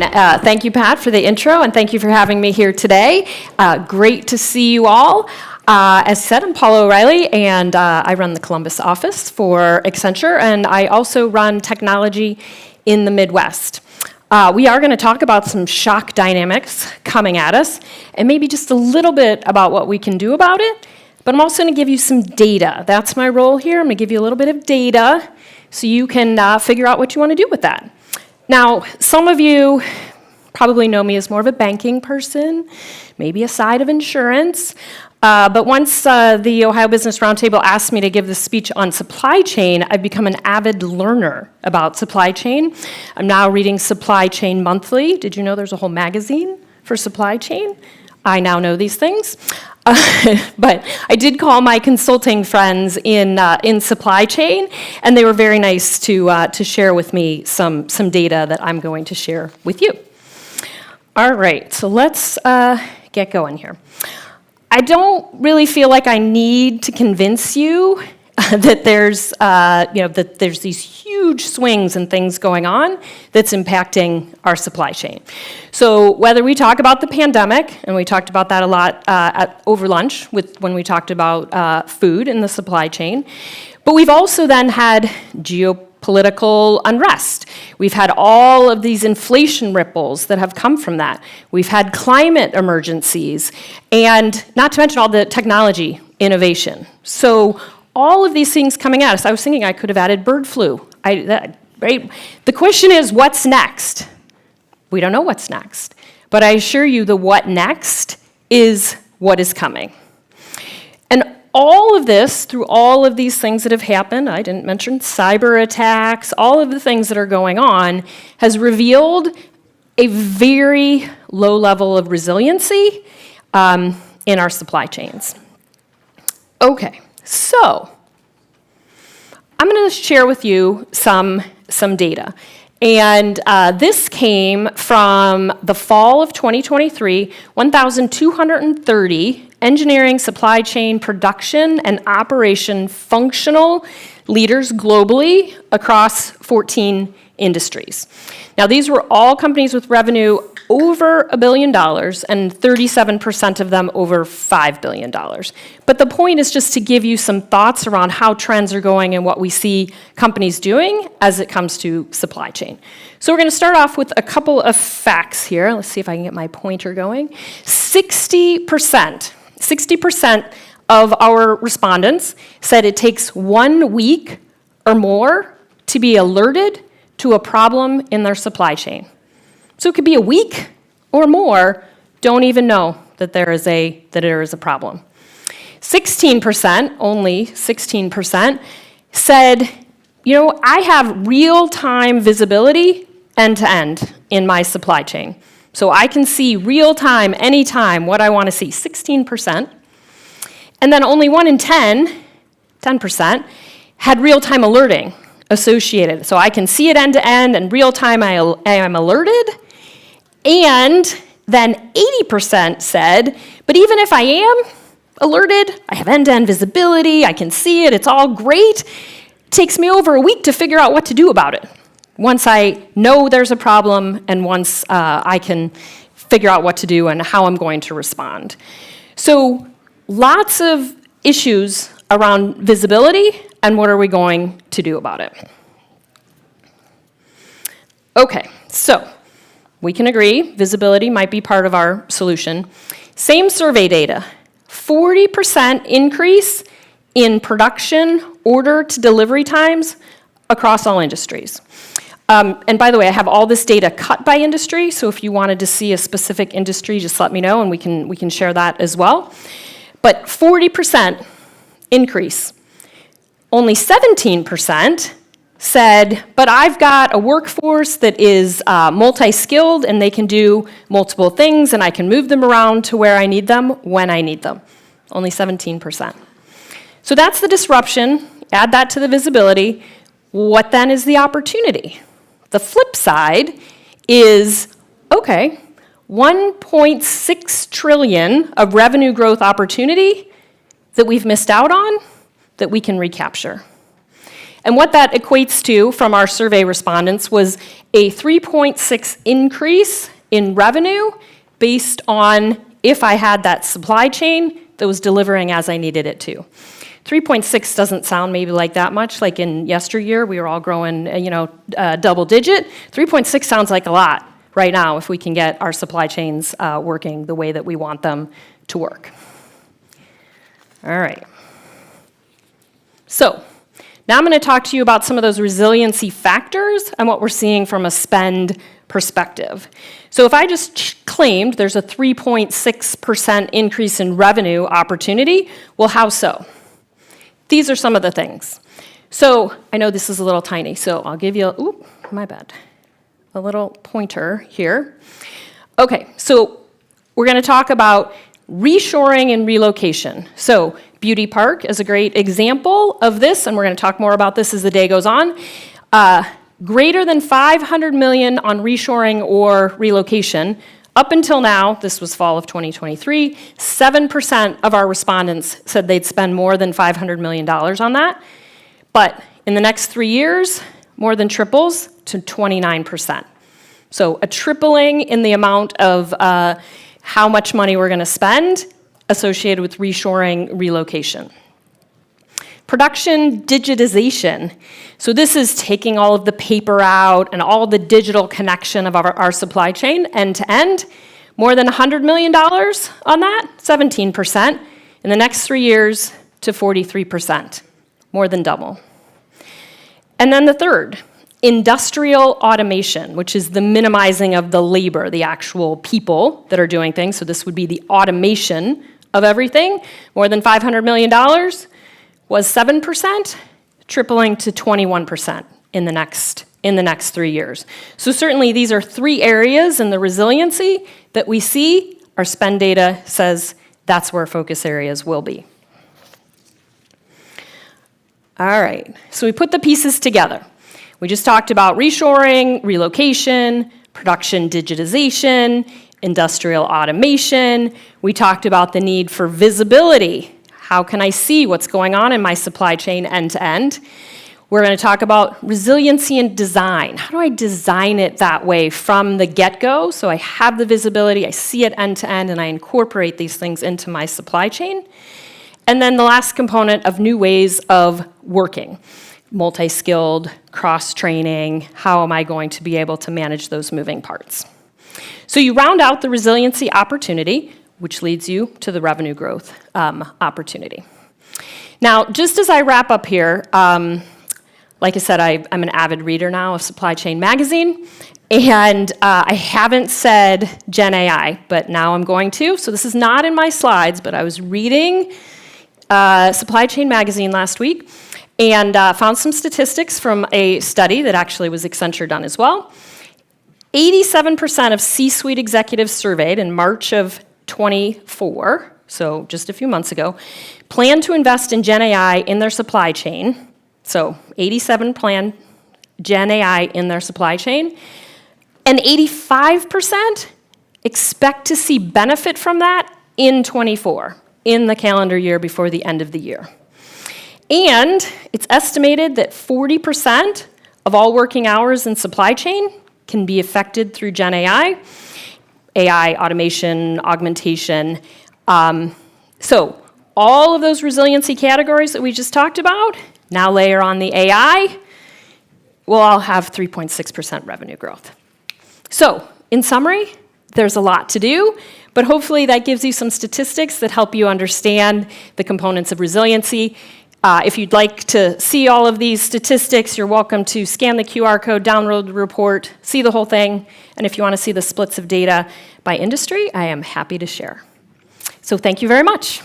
everyone. Thank you, Pat, for the intro, and thank you for having me here today. Great to see you all. As said, I'm Paula O'Reilly, and I run the Columbus office for Accenture, and I also run technology in the Midwest. We are going to talk about some shock dynamics coming at us, and maybe just a little bit about what we can do about it, but I'm also going to give you some data. That's my role here. I'm going to give you a little bit of data so you can figure out what you want to do with that. Now, some of you probably know me as more of a banking person, maybe a side of insurance. But once the Ohio Business Roundtable asked me to give this speech on supply chain, I've become an avid learner about supply chain. I'm now reading Supply Chain Monthly. Did you know there's a whole magazine for supply chain? I now know these things. But I did call my consulting friends in supply chain, and they were very nice to share with me some data that I'm going to share with you. All right, so let's get going here. I don't really feel like I need to convince you that there's these huge swings and things going on that's impacting our supply chain. So whether we talk about the pandemic, and we talked about that a lot over lunch when we talked about food in the supply chain, but we've also then had geopolitical unrest. We've had all of these inflation ripples that have come from that. We've had climate emergencies, and not to mention all the technology innovation. So all of these things coming at us. I was thinking I could have added bird flu. Right? The question is, what's next? We don't know what's next. But I assure you the what next is what is coming. And all of this, through all of these things that have happened, I didn't mention cyber attacks, all of the things that are going on, has revealed a very low level of resiliency in our supply chains. Okay. So, I'm going to share with you some data. And this came from the fall of 2023, 1,230 engineering, supply chain, production, and operation functional leaders globally across 14 industries. Now, these were all companies with revenue over $1 billion, and 37% of them over $5 billion. But the point is just to give you some thoughts around how trends are going and what we see companies doing as it comes to supply chain. So we're going to start off with a couple of facts here. Let's see if I can get my pointer going. 60% of our respondents said it takes 1 week or more to be alerted to a problem in their supply chain. So it could be a week or more, don't even know that there is a problem. 16%, only 16%, said, I have real-time visibility end-to-end in my supply chain. So I can see real-time, anytime, what I want to see, 16%. And then only 1 in 10%, had real-time alerting associated. So I can see it end-to-end, and real-time I am alerted. And then 80% said, but even if I am alerted, I have end-to-end visibility, I can see it, it's all great, it takes me over a week to figure out what to do about it. Once I know there's a problem, and once I can figure out what to do and how I'm going to respond. So lots of issues around visibility, and what are we going to do about it? Okay, so we can agree visibility might be part of our solution. Same survey data, 40% increase in production order to delivery times across all industries. And by the way, I have all this data cut by industry, so if you wanted to see a specific industry, just let me know and we can share that as well. But 40% increase. Only 17% said, but I've got a workforce that is multi-skilled and they can do multiple things and I can move them around to where I need them when I need them. Only 17%. So that's the disruption. Add that to the visibility. What then is the opportunity? The flip side is, okay, 1.6 trillion of revenue growth opportunity that we've missed out on that we can recapture. And what that equates to from our survey respondents was a 3.6 increase in revenue based on if I had that supply chain that was delivering as I needed it to. 3.6 doesn't sound maybe like that much, like in yesteryear, we were all growing, double digit. 3.6 sounds like a lot right now if we can get our supply chains working the way that we want them to work. All right. So now I'm going to talk to you about some of those resiliency factors and what we're seeing from a spend perspective. So if I just claimed there's a 3.6% increase in revenue opportunity, well, how so? These are some of the things. So I know this is a little tiny, so I'll give you a little pointer here. Okay, so we're going to talk about reshoring and relocation. So Beauty Park is a great example of this, and we're going to talk more about this as the day goes on. Greater than $500 million on reshoring or relocation. Up until now, this was fall of 2023, 7% of our respondents said they'd spend more than $500 million on that. But in the next 3 years, more than triples to 29%. So a tripling in the amount of how much money we're going to spend associated with reshoring relocation. Production digitization. So this is taking all of the paper out and all the digital connection of our supply chain end to end. More than $100 million on that, 17%. In the next 3 years to 43%, more than double. And then the third, industrial automation, which is the minimizing of the labor, the actual people that are doing things. So this would be the automation of everything. More than $500 million was 7%, tripling to 21% in the next 3 years. So certainly these are 3 areas in the resiliency that we see. Our spend data says that's where focus areas will be. All right, so we put the pieces together. We just talked about reshoring, relocation, production digitization, industrial automation. We talked about the need for visibility. How can I see what's going on in my supply chain end to end? We're going to talk about resiliency and design. How do I design it that way from the get-go so I have the visibility, I see it end to end, and I incorporate these things into my supply chain? And then the last component of new ways of working. Multi-skilled, cross-training, how am I going to be able to manage those moving parts? So you round out the resiliency opportunity, which leads you to the revenue growth opportunity. Now, just as I wrap up here, like I said, I'm an avid reader now of Supply Chain Magazine, and I haven't said Gen AI, but now I'm going to. So this is not in my slides, but I was reading Supply Chain Magazine last week and found some statistics from a study that actually was Accenture done as well. 87% of C-suite executives surveyed in March of 24, so just a few months ago, plan to invest in Gen AI in their supply chain. So 87 plan Gen AI in their supply chain. And 85% expect to see benefit from that in 24, in the calendar year before the end of the year. And it's estimated that 40% of all working hours in supply chain can be affected through Gen AI. AI, automation, augmentation. So all of those resiliency categories that we just talked about, now layer on the AI, we'll all have 3.6% revenue growth. So in summary, there's a lot to do, but hopefully that gives you some statistics that help you understand the components of resiliency. If you'd like to see all of these statistics, you're welcome to scan the QR code, download the report, see the whole thing, and if you want to see the splits of data by industry, I am happy to share. So thank you very much.